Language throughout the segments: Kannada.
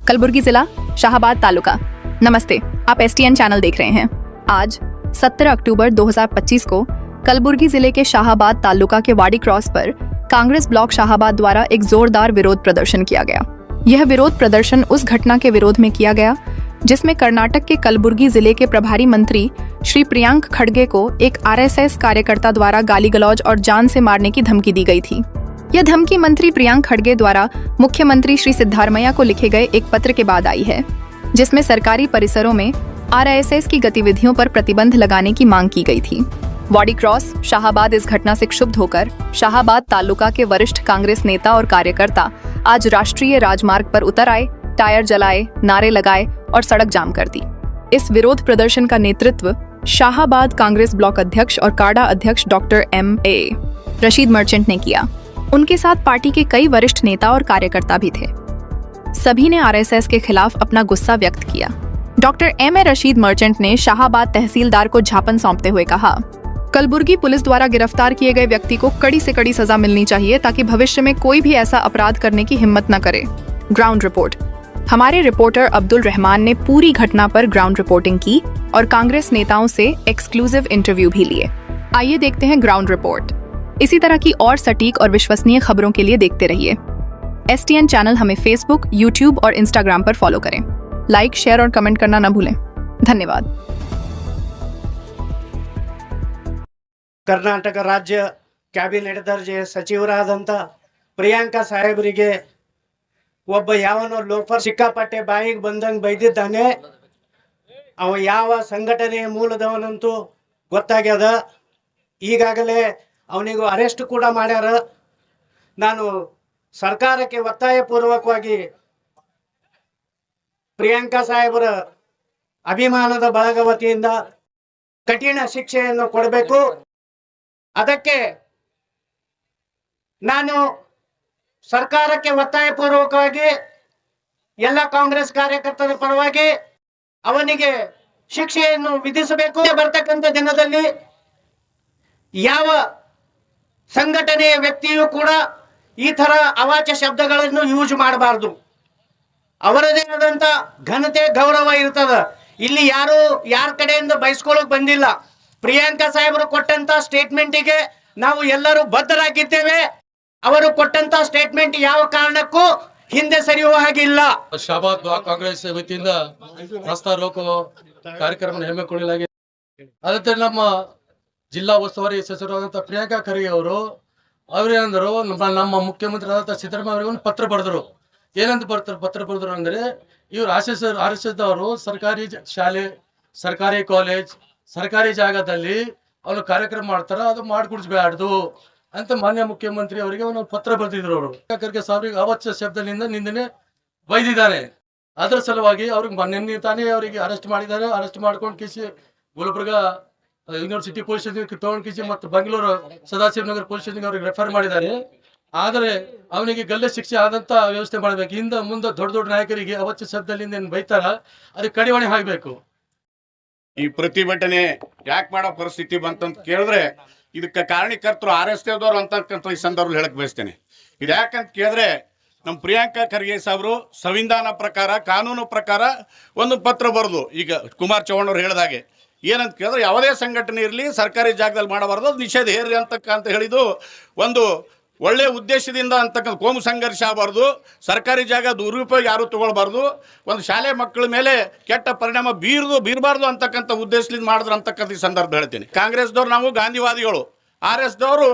कलबुर्गी जिला, शाहाबाद तालुका। नमस्ते, आप STN चैनल देख रहे हैं। आज 17 अक्टूबर 2025 को कलबुर्गी जिले के शाहाबाद तालुका के वाडी क्रॉस पर कांग्रेस ब्लॉक शाहाबाद द्वारा एक जोरदार विरोध प्रदर्शन किया गया। यह विरोध प्रदर्शन उस घटना के विरोध में किया गया जिसमें कर्नाटक के कलबुर्गी जिले के प्रभारी मंत्री श्री प्रियांक खड़गे को एक RSS कार्यकर्ता द्वारा गाली गलौज और जान से मारने की धमकी दी गई थी। यह धमकी मंत्री प्रियांक खड़गे द्वारा मुख्यमंत्री श्री सिद्धारमैया को लिखे गए एक पत्र के बाद आई है, जिसमें सरकारी परिसरों में RSS की गतिविधियों पर प्रतिबंध लगाने की मांग की गई थी। वाडी क्रॉस शाहाबाद इस घटना से क्षुब्ध होकर शाहाबाद तालुका के वरिष्ठ कांग्रेस नेता और कार्यकर्ता आज राष्ट्रीय राजमार्ग पर उतर आए, टायर जलाए, नारे लगाए और सड़क जाम कर दी। इस विरोध प्रदर्शन का नेतृत्व शाहाबाद कांग्रेस ब्लॉक अध्यक्ष और काडा अध्यक्ष डॉक्टर MA रशीद मर्चेंट ने किया। उनके साथ पार्टी के कई वरिष्ठ नेता और कार्यकर्ता भी थे। सभी ने RSS के खिलाफ अपना गुस्सा व्यक्त किया। डॉक्टर MA रशीद मर्चेंट ने शाहाबाद तहसीलदार को ज्ञापन सौंपते हुए कहा, कलबुर्गी पुलिस द्वारा गिरफ्तार किए गए व्यक्ति को कड़ी से कड़ी सजा मिलनी चाहिए ताकि भविष्य में कोई भी ऐसा अपराध करने की हिम्मत न करे। Ground report. हमारे रिपोर्टर अब्दुल रहमान ने पूरी घटना पर ग्राउंड रिपोर्टिंग की और कांग्रेस नेताओं से एक्सक्लूसिव इंटरव्यू भी लिए। आइए देखते हैं ग्राउंड रिपोर्ट। इसी तरह की और सटीक और विश्वसनीय खबरों के लिए देखते रहिए। STN चैनल हमें Facebook, YouTube और Instagram पर फॉलो करें। लाइक, शेयर और कमेंट करना न भूलें। धन्यवाद। कर्नाटक राज्य ಕ್ಯಾಬಿನೆಟ್ ದರ್ಜೆ ಸಚಿವರಾದಂತ ಪ್ರಿಯಾಂಕಾ ಸಾಹೇಬರಿಗೆ ಒಬ್ಬ ಯಾವನೋ ಲೋಫರ್ ಸಿಕ್ಕಾಪಟ್ಟೆ ಬಾಯಿಗೆ ಬಂದಂಗೆ ಬೈದಿದ್ದಾನೆ. ಅವ ಯಾವ ಸಂಘಟನೆಯ ಮೂಲದವನಂತೂ ಗೊತ್ತಾಗ್ಯದ. ಈಗಾಗಲೇ ಅವನಿಗೂ ಅರೆಸ್ಟ್ ಕೂಡ ಮಾಡ್ಯಾರ. ನಾನು ಸರ್ಕಾರಕ್ಕೆ ಒತ್ತಾಯಪೂರ್ವಕವಾಗಿ ಪ್ರಿಯಾಂಕಾ ಸಾಹೇಬರ ಅಭಿಮಾನದ ಬಳಗ ವತಿಯಿಂದ ಕಠಿಣ ಶಿಕ್ಷೆಯನ್ನು ಕೊಡಬೇಕು. ಅದಕ್ಕೆ ನಾನು ಸರ್ಕಾರಕ್ಕೆ ಒತ್ತಾಯಪೂರ್ವಕವಾಗಿ ಎಲ್ಲ ಕಾಂಗ್ರೆಸ್ ಕಾರ್ಯಕರ್ತರ ಪರವಾಗಿ ಅವನಿಗೆ ಶಿಕ್ಷೆಯನ್ನು ವಿಧಿಸಬೇಕು. ಬರ್ತಕ್ಕಂಥ ದಿನದಲ್ಲಿ ಯಾವ ಸಂಘಟನೆಯ ವ್ಯಕ್ತಿಯೂ ಕೂಡ ಈ ತರ ಅವಾಚ್ಯ ಶಬ್ದಗಳನ್ನು ಯೂಸ್ ಮಾಡಬಾರ್ದು. ಅವರದೇ ಆದಂತ ಘನತೆ ಗೌರವ ಇರ್ತದ. ಇಲ್ಲಿ ಯಾರು ಯಾರ ಕಡೆಯಿಂದ ಬಯಸ್ಕೊಳ್ಳೋಕೆ ಬಂದಿಲ್ಲ. ಪ್ರಿಯಾಂಕಾ ಸಾಹೇಬರು ಕೊಟ್ಟಂತ ಸ್ಟೇಟ್ಮೆಂಟಿಗೆ ನಾವು ಎಲ್ಲರೂ ಬದ್ಧರಾಗಿದ್ದೇವೆ. ಅವರು ಕೊಟ್ಟಂತ ಸ್ಟೇಟ್ಮೆಂಟ್ ಯಾವ ಕಾರಣಕ್ಕೂ ಹಿಂದೆ ಸರಿಯುವ ಹಾಗಿಲ್ಲ. ಶಾಹಾಬಾದ್ ಬ್ಲಾಕ್ ಕಾಂಗ್ರೆಸ್ ವತಿಯಿಂದ ರಸ್ತಾ ರೋಕೋ ಕಾರ್ಯಕ್ರಮ ಹಮ್ಮಿಕೊಳ್ಳಲಾಗಿದೆ. ಅದೇ ನಮ್ಮ ಜಿಲ್ಲಾ ಉಸ್ತುವಾರಿ ಸಚಿವರಾದಂತಹ ಪ್ರಿಯಾಂಕಾ ಖರ್ಗೆ ಅವರು ಅವ್ರೇನಂದ್ರು, ನಮ್ಮ ಮುಖ್ಯಮಂತ್ರಿ ಆದಂತಹ ಸಿದ್ದರಾಮಯ್ಯ ಅವರಿಗೆ ಒಂದು ಪತ್ರ ಬರೆದ್ರು. ಏನಂತ ಪತ್ರ ಬರೆದ್ರು ಅಂದ್ರೆ, ಇವ್ರು RSS ದವರು ಸರ್ಕಾರಿ ಶಾಲೆ, ಸರ್ಕಾರಿ ಕಾಲೇಜ್, ಸರ್ಕಾರಿ ಜಾಗದಲ್ಲಿ ಅವರು ಕಾರ್ಯಕ್ರಮ ಮಾಡ್ತಾರ, ಅದು ಮಾಡಿಕೊಡ್ಸ್ಬಾರ್ದು ಅಂತ ಮಾನ್ಯ ಮುಖ್ಯಮಂತ್ರಿ ಅವರಿಗೆ ಒಂದು ಪತ್ರ ಬರೆದಿದ್ರು. ಅವರು ಖರ್ಗೆ ಸಾಹೇಬರಿಗೆ ಅವಾಚ್ಯ ಶಬ್ದದಿಂದ ನಿಂದನೆ ಬೈದಿದ್ದಾರೆ. ಅದರ ಸಲುವಾಗಿ ಅವ್ರಿಗೆ ನಿನ್ನೆ ತಾನೇ ಅವರಿಗೆ ಅರೆಸ್ಟ್ ಮಾಡಿದ್ದಾರೆ. ಅರೆಸ್ಟ್ ಮಾಡ್ಕೊಂಡು ಕಿಸಿ ಗುಲ್ಬರ್ಗ ಯೂನಿವರ್ಸಿಟಿ ಪೊಲೀಸ್ ಸ್ಟೇಷನ್ ತಗೊಂಡು ಕಿಸಿ ಮತ್ತು ಬೆಂಗಳೂರು ಸದಾಶಿವನಗರ ಪೊಲೀಸ್ ಸ್ಟೇಷನ್ ಅವ್ರಿಗೆ ರೆಫರ್ ಮಾಡಿದ್ದಾರೆ. ಆದರೆ ಅವನಿಗೆ ಗಲ್ಲೆ ಶಿಕ್ಷೆ ಆದಂತ ವ್ಯವಸ್ಥೆ ಮಾಡಬೇಕು. ಮುಂದೆ ದೊಡ್ಡ ದೊಡ್ಡ ನಾಯಕರಿಗೆ ಅವಾಚ್ಯ ಶಬ್ದದಿಂದ ಏನು ಬೈತಾರ ಅದಕ್ಕೆ ಕಡಿವಾಣ ಆಗಬೇಕು. ಈ ಪ್ರತಿಭಟನೆ ಯಾಕೆ ಮಾಡೋ ಪರಿಸ್ಥಿತಿ ಬಂತಂತ ಕೇಳಿದ್ರೆ ಇದಕ್ಕೆ ಕಾರಣಕರ್ತರು RSS ದವರು ಅಂತಕ್ಕಂಥ ಈ ಸಂದರ್ಭದಲ್ಲಿ ಹೇಳಕ್ ಬಯಸ್ತೇನೆ. ಇದು ಯಾಕಂತ ಕೇಳಿದ್ರೆ ನಮ್ಮ ಪ್ರಿಯಾಂಕಾ ಖರ್ಗೆ ಸಾಹೇಬರು ಸಂವಿಧಾನ ಪ್ರಕಾರ, ಕಾನೂನು ಪ್ರಕಾರ ಒಂದು ಪತ್ರ ಬರೆದು, ಈಗ ಕುಮಾರ್ ಚೌಹಾಣ್ ಅವರು ಹೇಳಿದಾಗೆ ಏನಂತ ಕೇಳಿದ್ರೆ, ಯಾವುದೇ ಸಂಘಟನೆ ಇರಲಿ ಸರ್ಕಾರಿ ಜಾಗದಲ್ಲಿ ಮಾಡಬಾರ್ದು, ನಿಷೇಧ ಹೇರಿ ಅಂತ ಹೇಳಿದ್ದು ಒಂದು ಒಳ್ಳೆ ಉದ್ದೇಶದಿಂದ ಅಂತಕ್ಕಂಥ ಕೋಮು ಸಂಘರ್ಷ ಆಗಬಾರ್ದು, ಸರ್ಕಾರಿ ಜಾಗ ದುರುಪಯೋಗ ಯಾರು ತಗೊಳ್ಬಾರ್ದು, ಒಂದು ಶಾಲೆ ಮಕ್ಕಳ ಮೇಲೆ ಕೆಟ್ಟ ಪರಿಣಾಮ ಬೀರಬಾರ್ದು ಅಂತಕ್ಕಂಥ ಉದ್ದೇಶದಿಂದ ಮಾಡಿದ್ರು ಅಂತಕ್ಕಂಥ ಈ ಸಂದರ್ಭ ಹೇಳ್ತೀನಿ. ಕಾಂಗ್ರೆಸ್ದವ್ರು ನಾವು ಗಾಂಧಿವಾದಿಗಳು, RSS ದವರು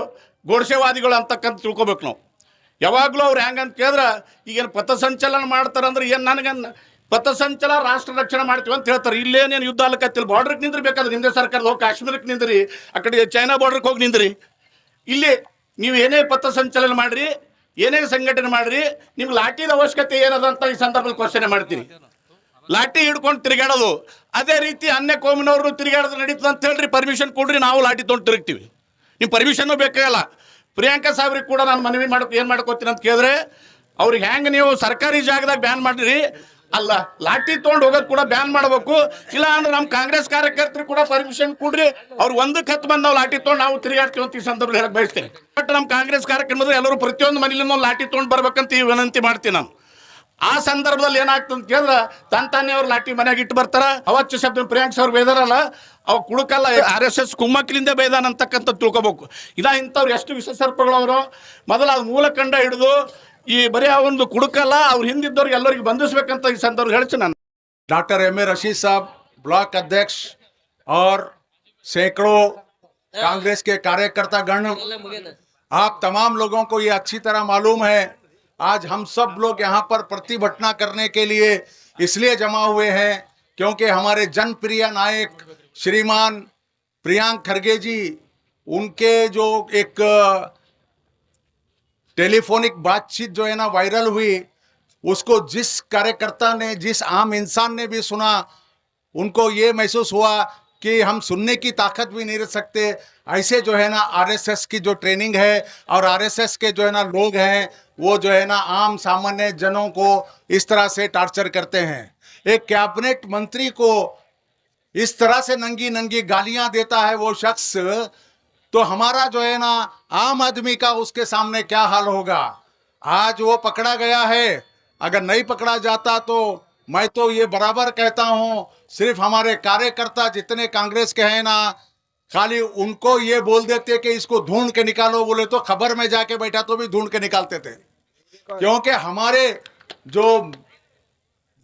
ಗೋಡ್ಸೆವಾದಿಗಳು ಅಂತಕ್ಕಂಥ ತಿಳ್ಕೊಬೇಕು ನಾವು. ಯಾವಾಗಲೂ ಅವ್ರು ಹೆಂಗಂತ ಕೇಳಿದ್ರೆ, ಈಗೇನು ಪಥಸಂಚಲನ ಮಾಡ್ತಾರಂದ್ರೆ ಏನು ನನಗೆ ಪಥಸಂಚಲ ರಾಷ್ಟ್ರ ರಕ್ಷಣೆ ಮಾಡ್ತೀವಿ ಅಂತ ಹೇಳ್ತಾರೆ. ಇಲ್ಲೇನೇನು ಯುದ್ಧ ಅಲ್ಲಕತ್ತಿಲ್ಲ, ಬಾರ್ಡ್ರಿಗೆ ನಿಂದ್ರಿ ಬೇಕಾದ್ರೆ ನಿಮ್ಮದೇ ಸರ್ಕಾರದ ಹೋಗಿ ಕಾಶ್ಮೀರಕ್ಕೆ ನಿಂದ್ರಿ, ಆ ಕಡೆ ಚೈನಾ ಬಾರ್ಡ್ರಿಗೆ ಹೋಗಿ ನಿಂದ್ರಿ. ಇಲ್ಲಿ ನೀವು ಏನೇ ಪಥಸಂಚಲನ ಮಾಡ್ರಿ, ಏನೇ ಸಂಘಟನೆ ಮಾಡ್ರಿ, ನಿಮ್ಗೆ ಲಾಠಿದ ಅವಶ್ಯಕತೆ ಏನದಂತ ಈ ಸಂದರ್ಭದಲ್ಲಿ ಕ್ವಶನ್ ಮಾಡ್ತೀನಿ. ಲಾಠಿ ಹಿಡ್ಕೊಂಡು ತಿರುಗಾಡೋದು, ಅದೇ ರೀತಿ ಅನ್ಯ ಕೋಮಿನವ್ರು ತಿರುಗಾಡೋದು ನಡೀತದೆ ಅಂತ ಹೇಳ್ರಿ, ಪರ್ಮಿಷನ್ ಕೊಡ್ರಿ, ನಾವು ಲಾಠಿ ತೊಗೊಂಡು ತಿರುಗ್ತೀವಿ. ನಿಮ್ಮ ಪರ್ಮಿಷನ್ನು ಬೇಕಾಗಲ್ಲ. ಪ್ರಿಯಾಂಕಾ ಸಾಹೇಬ್ರಿಗೆ ಕೂಡ ನಾನು ಮನವಿ ಏನು ಮಾಡ್ಕೋತೀನಿ ಅಂತ ಕೇಳಿದ್ರೆ, ಅವ್ರಿಗೆ ಹೆಂಗೆ ನೀವು ಸರ್ಕಾರಿ ಜಾಗದಾಗ ಬ್ಯಾನ್ ಮಾಡಿರಿ, ಅಲ್ಲ ಲಾಠಿ ತೊಗೊಂಡು ಹೋಗೋದು ಕೂಡ ಬ್ಯಾನ್ ಮಾಡಬೇಕು. ಇಲ್ಲ ಅಂದ್ರೆ ನಮ್ಮ ಕಾಂಗ್ರೆಸ್ ಕಾರ್ಯಕರ್ತರು ಕೂಡ ಪರ್ಮಿಷನ್ ಕೊಡ್ರಿ, ಅವ್ರು ಒಂದಕ್ಕೆ ಹತ್ತು ಬಂದು ನಾವು ಲಾಠಿ ತೊಗೊಂಡು ನಾವು ತಿರುಗಾಡ್ತೀವಿ ಅಂತ ಈ ಸಂದರ್ಭದಲ್ಲಿ ಹೇಳಕ್ ಬಯಸ್ತೇನೆ. ಬಟ್ ನಮ್ಮ ಕಾಂಗ್ರೆಸ್ ಕಾರ್ಯಕ್ರಮದಲ್ಲಿ ಎಲ್ಲರೂ ಪ್ರತಿಯೊಂದು ಮನೆಯಲ್ಲಿ ಲಾಠಿ ತೊಗೊಂಡು ಬರ್ಬೇಕಂತ ಈ ವಿನಂತಿ ಮಾಡ್ತೀನಿ ನಾನು. ಆ ಸಂದರ್ಭದಲ್ಲಿ ಏನಾಗ್ತದೆ ಅಂತ ಕೇಳಿದ್ರೆ ತಾನೇ ಅವ್ರು ಲಾಠಿ ಮನೆಯಾಗ ಇಟ್ಟು ಬರ್ತಾರ. ಅವತ್ತು ಶಬ್ದ ಪ್ರಿಯಾಂಕ್ ಅವ್ರು ಬೇದಾರಲ್ಲ, ಅವ್ ಕುಡುಕಲ್ಲ RSS ಕುಮ್ಮಕ್ಲಿಂದ ಬೇದಾನ ಅಂತಕ್ಕಂಥ ತಿಳ್ಕೊಬೇಕು. ಇಂಥವ್ರು ಎಷ್ಟು ವಿಷ ಸರ್ಪಗಳವರು. ಮೊದಲು ಅದು ಮೂಲಖಂಡ ಹಿಡಿದು ಈ ಬರೀ ಆ ಒಂದು ಕುಡುಕಲ್ಲ, ಅವ್ರು ಹಿಂದಿದ್ದವ್ರಿಗೆ ಎಲ್ಲರಿಗೆ ಬಂಧಿಸ್ಬೇಕಂತ ಈ ಸಂದರ್ಭ ಹೇಳ್ತೀನಿ ನಾನು. Doctor M.A. रशीद साहब, ब्लॉक अध्यक्ष और सैकड़ों कांग्रेस के कार्यकर्ता गण, आप तमाम लोगों को ये अच्छी तरह मालूम है, आज हम सब लोग यहाँ पर प्रतिभटना करने के लिए इसलिए जमा हुए हैं क्योंकि हमारे जनप्रिय नायक श्रीमान प्रियांक खरगे जी, उनके जो एक टेलीफोनिक बातचीत जो है ना वायरल हुई, उसको जिस कार्यकर्ता ने, जिस आम इंसान ने भी सुना, उनको ये महसूस हुआ कि हम सुनने की ताकत भी नहीं रख सकते। ऐसे जो है ना RSS की जो ट्रेनिंग है और RSS के जो है ना लोग हैं, वो जो है ना आम सामान्य जनों को इस तरह से टार्चर करते हैं। एक कैबिनेट मंत्री को इस तरह से नंगी नंगी गालियां देता है वो शख्स, तो हमारा जो है ना आम आदमी का उसके सामने क्या हाल होगा। आज वो पकड़ा गया है, अगर नहीं पकड़ा जाता तो मैं तो ये बराबर कहता हूँ, सिर्फ हमारे कार्यकर्ता जितने कांग्रेस के हैं ना, खाली उनको ये बोल देते कि इसको ढूंढ के निकालो, बोले तो खबर में जाके बैठा तो भी ढूंढ के निकालते थे। क्योंकि हमारे जो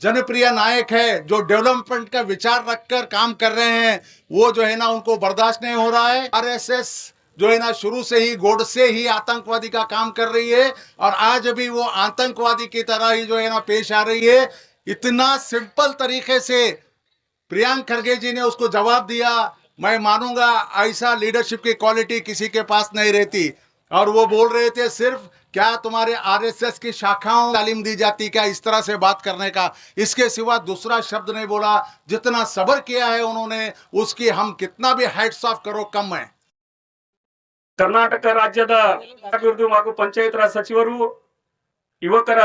जनप्रिय नायक है, जो डेवलपमेंट का विचार रखकर काम कर रहे हैं, वो जो है ना उनको बर्दाश्त नहीं हो रहा है। RSS जो है ना शुरू से ही गोड से ही आतंकवादी का काम कर रही है और आज भी वो आतंकवादी की तरह ही जो है ना पेश आ रही है। इतना सिंपल तरीके से प्रियांक खरगे जी ने उसको जवाब दिया, मैं मानूंगा ऐसा लीडरशिप की क्वालिटी किसी के पास नहीं रहती। और वो बोल रहे थे सिर्फ क्या तुम्हारे RSS की शाखाओं तालीम दी जाती क्या इस तरह से बात करने का, इसके सिवा दूसरा शब्द नहीं बोला। जितना सब्र किया है उन्होंने, उसकी हम कितना भी हैट्स ऑफ करो कम है। ಕರ್ನಾಟಕ ರಾಜ್ಯದ ಅಭಿವೃದ್ಧಿ ಹಾಗೂ ಪಂಚಾಯತ್ ರಾಜ್ ಸಚಿವರು, ಯುವಕರ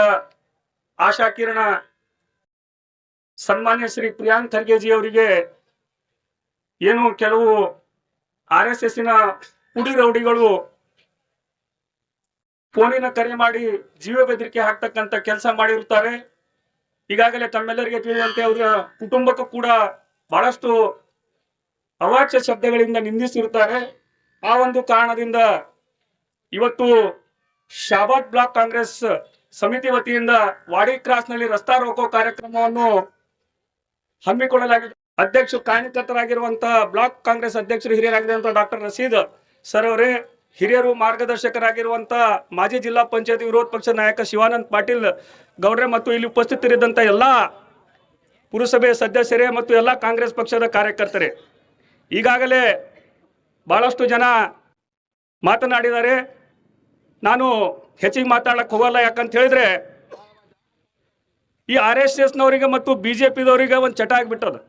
ಆಶಾ ಕಿರಣ ಸನ್ಮಾನ್ಯ ಶ್ರೀ ಪ್ರಿಯಾಂಕ್ ಖರ್ಗೆ ಜಿ ಅವರಿಗೆ ಏನು ಕೆಲವು RSS ನ ಪುಡಿ ರೌಡಿಗಳು ಫೋನಿನ ಕರೆ ಮಾಡಿ ಜೀವ ಬೆದರಿಕೆ ಹಾಕ್ತಕ್ಕಂತ ಕೆಲಸ ಮಾಡಿರುತ್ತಾರೆ. ಈಗಾಗಲೇ ತಮ್ಮೆಲ್ಲರಿಗೆ ತಿಳಿದಂತೆ ಅವರ ಕುಟುಂಬಕ್ಕೂ ಕೂಡ ಬಹಳಷ್ಟು ಅವಾಚ್ಯ ಶಬ್ದಗಳಿಂದ ನಿಂದಿಸಿರುತ್ತಾರೆ. ಆ ಒಂದು ಕಾರಣದಿಂದ ಇವತ್ತು ಶಾಬಾದ್ ಬ್ಲಾಕ್ ಕಾಂಗ್ರೆಸ್ ಸಮಿತಿ ವತಿಯಿಂದ ವಾಡಿ ಕ್ರಾಸ್ ನಲ್ಲಿ ರಸ್ತಾ ರೋಕೋ ಕಾರ್ಯಕ್ರಮವನ್ನು ಹಮ್ಮಿಕೊಳ್ಳಲಾಗಿದೆ. ಅಧ್ಯಕ್ಷರು ಕಾರ್ಯಕರ್ತರಾಗಿರುವಂತಹ ಬ್ಲಾಕ್ ಕಾಂಗ್ರೆಸ್ ಅಧ್ಯಕ್ಷರು ಹಿರಿಯರಾಗಿರುವಂತಹ ಡಾಕ್ಟರ್ ರಶೀದ್ ಸರ್ ಅವರೇ, ಹಿರಿಯರು ಮಾರ್ಗದರ್ಶಕರಾಗಿರುವಂತ ಮಾಜಿ ಜಿಲ್ಲಾ ಪಂಚಾಯತ್ ವಿರೋಧ ಪಕ್ಷ ನಾಯಕ ಶಿವಾನಂದ್ ಪಾಟೀಲ್ ಗೌಡ್ರೆ ಮತ್ತು ಇಲ್ಲಿ ಉಪಸ್ಥಿತರಿದ್ದಂತ ಎಲ್ಲಾ ಪುರಸಭೆ ಸದಸ್ಯರೇ ಮತ್ತು ಎಲ್ಲಾ ಕಾಂಗ್ರೆಸ್ ಪಕ್ಷದ ಕಾರ್ಯಕರ್ತರೇ, ಈಗಾಗಲೇ ಬಹಳಷ್ಟು ಜನ ಮಾತನಾಡಿದ್ದಾರೆ. ನಾನು ಹೆಚ್ಚಿಗೆ ಮಾತಾಡಕ್ಕೆ ಹೋಗಲ್ಲ. ಯಾಕಂತ ಹೇಳಿದ್ರೆ ಈ RSS ನವರಿಗೆ ಮತ್ತು BJP-ದವರಿಗೆ ಒಂದು ಚಟ ಆಗಿಬಿಟ್ಟದು.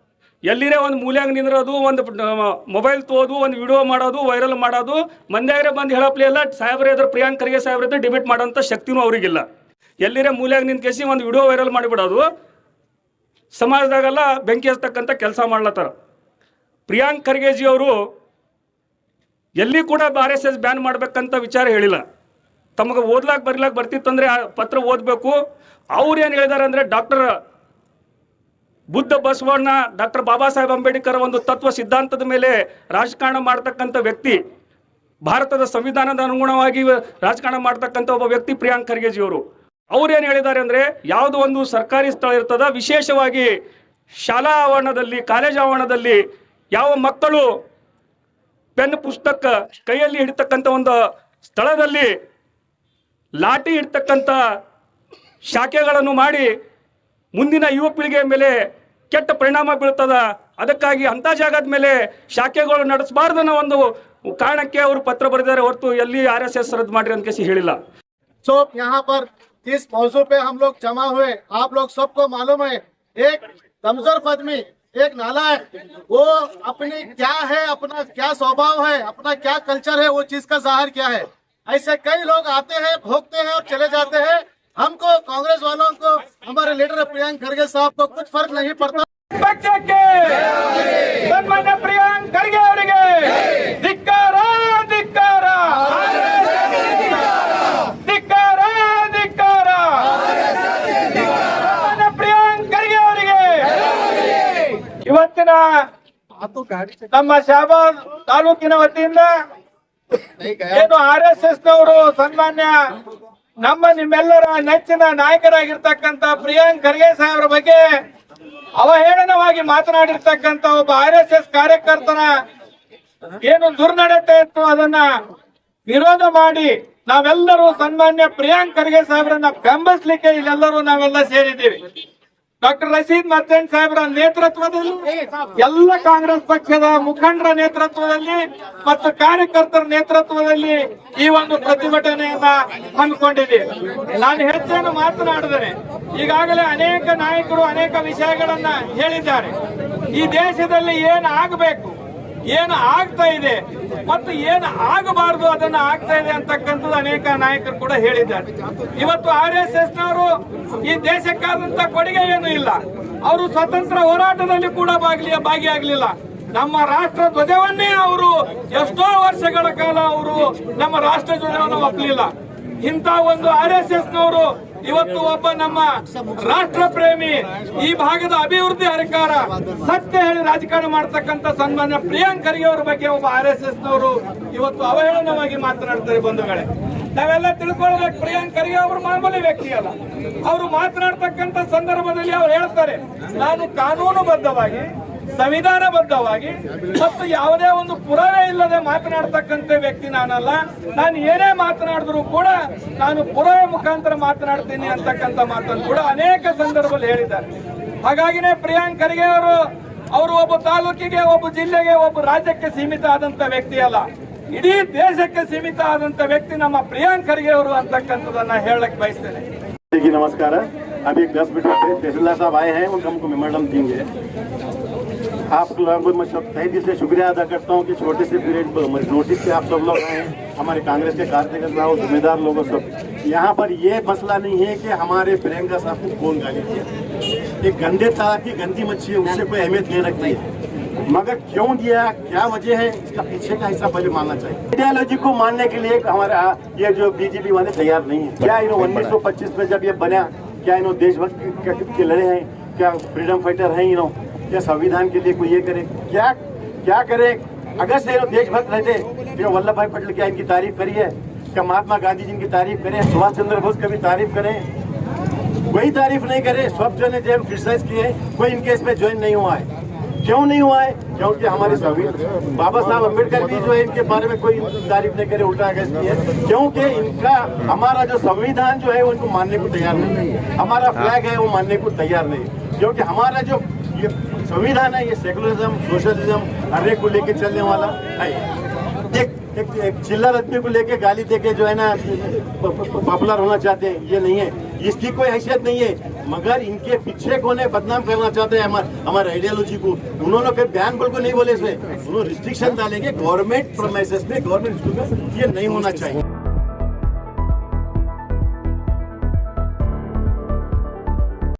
ಎಲ್ಲಿರೇ ಒಂದು ಮೂಲ್ಯಾಂಗ ನಿಂದ್ರೋದು, ಒಂದು ಮೊಬೈಲ್ ತೋದು, ಒಂದು ವಿಡಿಯೋ ಮಾಡೋದು, ವೈರಲ್ ಮಾಡೋದು, ಮಂದ್ಯಾಗ್ರೆ ಬಂದು ಹೇಳಪ್ಲಿ ಎಲ್ಲ ಸಾಹೇಬ್ರೆ ಇದ್ರೆ ಪ್ರಿಯಾಂಕ್ ಖರ್ಗೆ ಸಾಹೇಬ್ರ ಡಿಬೇಟ್ ಮಾಡೋಂಥ ಶಕ್ತಿನೂ ಅವರಿಗಿಲ್ಲ. ಎಲ್ಲಿರೇ ಮೂಲ್ಯಾಂಗ ನಿಂತ ಕೇಸಿ ಒಂದು ವಿಡಿಯೋ ವೈರಲ್ ಮಾಡಿಬಿಡೋದು, ಸಮಾಜದಾಗೆಲ್ಲ ಬೆಂಕಿ ಹಚ್ಚತಕ್ಕಂಥ ಕೆಲಸ ಮಾಡ್ಲತ್ತಾರ. ಪ್ರಿಯಾಂಕ್ ಖರ್ಗೆ ಜಿ ಅವರು ಎಲ್ಲಿ ಕೂಡ RSS ಬ್ಯಾನ್ ಮಾಡ್ಬೇಕಂತ ವಿಚಾರ ಹೇಳಿಲ್ಲ. ತಮಗೆ ಓದ್ಲಾಕ್ ಬರೀಲಾಕ್ ಬರ್ತಿತ್ತಂದ್ರೆ ಆ ಪತ್ರ ಓದಬೇಕು. ಅವ್ರು ಏನು ಹೇಳಿದಾರೆ ಅಂದರೆ ಡಾಕ್ಟರ್ ಬುದ್ಧ ಬಸವಣ್ಣ, ಡಾಕ್ಟರ್ ಬಾಬಾ ಸಾಹೇಬ್ ಅಂಬೇಡ್ಕರ್ ಒಂದು ತತ್ವ ಸಿದ್ಧಾಂತದ ಮೇಲೆ ರಾಜಕಾರಣ ಮಾಡ್ತಕ್ಕಂಥ ವ್ಯಕ್ತಿ, ಭಾರತದ ಸಂವಿಧಾನದ ಅನುಗುಣವಾಗಿ ರಾಜಕಾರಣ ಮಾಡ್ತಕ್ಕಂಥ ಒಬ್ಬ ವ್ಯಕ್ತಿ ಪ್ರಿಯಾಂಕ್ ಖರ್ಗೆ ಜಿ ಅವರು. ಅವ್ರು ಏನು ಹೇಳಿದ್ದಾರೆ ಅಂದರೆ ಯಾವುದೋ ಒಂದು ಸರ್ಕಾರಿ ಸ್ಥಳ ಇರ್ತದ, ವಿಶೇಷವಾಗಿ ಶಾಲಾ ಆವರಣದಲ್ಲಿ, ಕಾಲೇಜ್ ಆವರಣದಲ್ಲಿ ಯಾವ ಮಕ್ಕಳು ಪೆನ್ ಪುಸ್ತಕ ಕೈಯಲ್ಲಿ ಹಿಡಿತಕ್ಕಂಥ ಒಂದು ಸ್ಥಳದಲ್ಲಿ ಲಾಠಿ ಹಿಡ್ತಕ್ಕಂಥ ಶಾಖೆಗಳನ್ನು ಮಾಡಿ ಮುಂದಿನ ಯುವ ಪೀಳಿಗೆಯ ಮೇಲೆ ಕೆಟ್ಟ ಪರಿಣಾಮ ಬೀಳ್ತದ, ಅದಕ್ಕಾಗಿ ಅಂಥ ಜಾಗದ ಮೇಲೆ ಶಾಖೆಗಳು ನಡೆಸಬಾರ್ದು ಅನ್ನೋ ಒಂದು ಕಾರಣಕ್ಕೆ ಅವರು ಪತ್ರ ಬರೆದಿದ್ದಾರೆ, ಹೊರತು ಎಲ್ಲಿ RSS ರದ್ದು ಮಾಡ್ರಿ ಅಂತ ಕೇಸಿ ಹೇಳಿಲ್ಲ. सो यहाँ पर इस मौजू पे हम लोग जमा हुए, आप लोग सबको मालूम है, एक कमजोर आदमी, एक नालायक, वो अपनी क्या है, अपना क्या स्वभाव है, अपना क्या कल्चर है, वो चीज का जाहिर क्या है। ऐसे कई लोग आते हैं, भोगते हैं और चले जाते हैं। हमको कांग्रेस वालों को, हमारे लीडर प्रियांक खरगे साहब को कुछ फर्क नहीं पड़ता। ಪಕ್ಷಕ್ಕೆ ಸನ್ಮಾನ್ಯ ಪ್ರಿಯಾಂಕ್ ಖರ್ಗೆ ಅವರಿಗೆ ಧಿಕ್ಕಾರ ಧಿಕ್ಕಾರ ಧಿಕ್ಕಾರ ಧಿಕ್ಕಾರ. ನಮ್ಮ ಶಹಾಬಾದ್ ತಾಲೂಕಿನ ವತಿಯಿಂದ ಏನು RSS ನವರು ಸನ್ಮಾನ್ಯ ನಿಮ್ಮೆಲ್ಲರ ನೆಚ್ಚಿನ ನಾಯಕರಾಗಿರ್ತಕ್ಕಂತ ಪ್ರಿಯಾಂಕ್ ಖರ್ಗೆ ಸಾಹೇಬ್ರ ಬಗ್ಗೆ ಅವಹೇಳನವಾಗಿ ಮಾತನಾಡಿರ್ತಕ್ಕಂತ ಒಬ್ಬ RSS ಕಾರ್ಯಕರ್ತನ ಏನು ದುರ್ನಡತೆ ಇತ್ತು ಅದನ್ನ ವಿರೋಧ ಮಾಡಿ ನಾವೆಲ್ಲರೂ ಸನ್ಮಾನ್ಯ ಪ್ರಿಯಾಂಕ್ ಖರ್ಗೆ ಸಾಹೇಬ್ರನ್ನ ಬೆಂಬಲಿಸಲಿಕ್ಕೆ ಇಲ್ಲೆಲ್ಲರೂ ನಾವೆಲ್ಲ ಸೇರಿದ್ದೀವಿ. ಡಾಕ್ಟರ್ ರಶೀದ್ ಮರ್ಚೆಂಟ್ ಸಾಹೇಬ್ರ ನೇತೃತ್ವದಲ್ಲಿ ಎಲ್ಲ ಕಾಂಗ್ರೆಸ್ ಪಕ್ಷದ ಮುಖಂಡರ ನೇತೃತ್ವದಲ್ಲಿ ಮತ್ತು ಕಾರ್ಯಕರ್ತರ ನೇತೃತ್ವದಲ್ಲಿ ಈ ಒಂದು ಪ್ರತಿಭಟನೆಯನ್ನ ಹಮ್ಮಿಕೊಂಡಿದ್ದೀವಿ. ನಾನು ಹೆಚ್ಚೇನು ಮಾತನಾಡಿದರೆ ಈಗಾಗಲೇ ಅನೇಕ ನಾಯಕರು ಅನೇಕ ವಿಷಯಗಳನ್ನ ಹೇಳಿದ್ದಾರೆ. ಈ ದೇಶದಲ್ಲಿ ಏನು ಆಗಬೇಕು, ಏನು ಆಗ್ತಾ ಇದೆ ಮತ್ತು ಏನು ಆಗಬಾರದು ಅದನ್ನ ಆಗ್ತಾ ಇದೆ ಅಂತಕ್ಕಂಥದ್ದು ಅನೇಕ ನಾಯಕರು ಕೂಡ ಹೇಳಿದ್ದಾರೆ. ಇವತ್ತು RSS ನವರು ಈ ದೇಶಕ್ಕಾದಂತ ಕೊಡುಗೆ ಏನು ಇಲ್ಲ. ಅವರು ಸ್ವತಂತ್ರ ಹೋರಾಟದಲ್ಲಿ ಕೂಡ ಭಾಗಿಯಾಗಲಿಲ್ಲ. ನಮ್ಮ ರಾಷ್ಟ್ರ ಧ್ವಜವನ್ನೇ ಅವರು ಎಷ್ಟೋ ವರ್ಷಗಳ ಕಾಲ ಅವರು ನಮ್ಮ ರಾಷ್ಟ್ರ ಧ್ವಜವನ್ನು ಒಪ್ಪಲಿಲ್ಲ. ಇಂಥ ಒಂದು RSS ನವರು ಇವತ್ತು ಒಬ್ಬ ನಮ್ಮ ರಾಷ್ಟ್ರ ಪ್ರೇಮಿ, ಈ ಭಾಗದ ಅಭಿವೃದ್ಧಿ ಹರಿಕಾರ, ಸತ್ಯ ಹೇಳಿ ರಾಜಕಾರಣ ಮಾಡತಕ್ಕಂತ ಸನ್ಮಾನ್ಯ ಪ್ರಿಯಾಂಕ್ ಖರ್ಗೆ ಅವರ ಬಗ್ಗೆ ಒಬ್ಬ RSS ನವರು ಇವತ್ತು ಅವಹೇಳನವಾಗಿ ಮಾತನಾಡ್ತಾರೆ. ಬಂಧುಗಳೇ, ನಾವೆಲ್ಲ ತಿಳ್ಕೊಳ್ಬೇಕು, ಪ್ರಿಯಾಂಕ್ ಖರ್ಗೆ ಅವರು ಮಾಮೂಲಿ ವ್ಯಕ್ತಿ ಅಲ್ಲ. ಅವರು ಮಾತನಾಡ್ತಕ್ಕಂತ ಸಂದರ್ಭದಲ್ಲಿ ಅವ್ರು ಹೇಳ್ತಾರೆ, ನಾನು ಕಾನೂನುಬದ್ಧವಾಗಿ ಸಂವಿಧಾನಬದ್ಧವಾಗಿ ಮತ್ತು ಯಾವುದೇ ಒಂದು ಪುರಾವೆ ಇಲ್ಲದೆ ಮಾತನಾಡ್ತಕ್ಕಂಥ ವ್ಯಕ್ತಿ ನಾನಲ್ಲ. ನಾನು ಏನೇ ಮಾತನಾಡಿದ್ರು ಕೂಡ ನಾನು ಪುರಾವೆ ಮುಖಾಂತರ ಮಾತನಾಡ್ತೀನಿ ಅಂತಕ್ಕಂಥ ಮಾತನ್ನು ಕೂಡ ಅನೇಕ ಸಂದರ್ಭದಲ್ಲಿ ಹೇಳಿದ್ದಾರೆ. ಹಾಗಾಗಿನೇ ಪ್ರಿಯಾಂಕ್ ಖರ್ಗೆ ಅವರು ಒಬ್ಬ ತಾಲೂಕಿಗೆ, ಒಬ್ಬ ಜಿಲ್ಲೆಗೆ, ಒಬ್ಬ ರಾಜ್ಯಕ್ಕೆ ಸೀಮಿತ ಆದಂತ ವ್ಯಕ್ತಿ ಅಲ್ಲ, ಇಡೀ ದೇಶಕ್ಕೆ ಸೀಮಿತ ಆದಂತ ವ್ಯಕ್ತಿ ನಮ್ಮ ಪ್ರಿಯಾಂಕ್ ಖರ್ಗೆ ಅವರು ಅಂತಕ್ಕಂಥದನ್ನ ಹೇಳಕ್ ಬಯಸ್ತೇನೆ. नमस्कार। अभी 10 मिनट में तहसीलदार साहब आए हैं, उनको हमको मेमोरेंडम देंगे। आप लोगों को मैं तहे दिल से शुक्रिया अदा करता हूँ कि छोटे से पीरियड नोटिस से आप सब लोग आए हैं। हमारे कांग्रेस के कार्यकर्ता और जिम्मेदार लोगों सब यहाँ पर ये मसला नहीं है कि हमारे प्रियंका साहब को कौन गाली दिया। एक गंदे तालाब की गंदी मच्छी है, उससे कोई अहमियत नहीं रखती है, मगर क्यों दिया, क्या वजह है, इसका पीछे का हिस्सा पहले मानना चाहिए। आइडियोलॉजी को मानने के लिए हमारे ये जो बीजेपी वाले तैयार नहीं है। क्या 1925 में जब ये बना, क्या देशभक्त के लड़े हैं, क्या फ्रीडम फाइटर हैं, क्या संविधान के लिए कोई ये करे, क्या करे? अगर से देशभक्त रहते तो वल्लभ भाई पटेल क्या इनकी तारीफ करी है? क्या महात्मा गांधी जी इनकी तारीफ करें? सुभाष चंद्र बोस का भी तारीफ करें? कोई तारीफ नहीं करे। सब जो ने जब क्रिटिसाइज किए, कोई इनके इसमें ज्वाइन नहीं हुआ है। क्यों नहीं हुआ है? क्योंकि हमारे बाबा साहब अम्बेडकर भी जो है इनके बारे में कोई तारीफ नहीं करे, उल्टा अगेंस्ट किए। क्योंकि इनका हमारा जो संविधान जो है वो इनको मानने को तैयार नहीं, हमारा फ्लैग है वो मानने को तैयार नहीं। क्योंकि हमारा जो ये संविधान है ये सेकुलरिज्म, सोशलिज्म, हर एक को लेके चलने वाला है। एक चिल्लर आदमी को लेके गाली देके जो है ना पॉपुलर होना चाहते हैं, ये नहीं है, इसकी कोई हैसियत नहीं है। मगर इनके पीछे कौन है, बदनाम करना चाहते हैं हमारे आइडियोलॉजी को। उन्होंने फिर बयान बोल को नहीं बोले, इसमें उन्होंने रिस्ट्रिक्शन डालेंगे गवर्नमेंट प्रोमिसेस में, गवर्नमेंट स्कूल में ये नहीं होना चाहिए।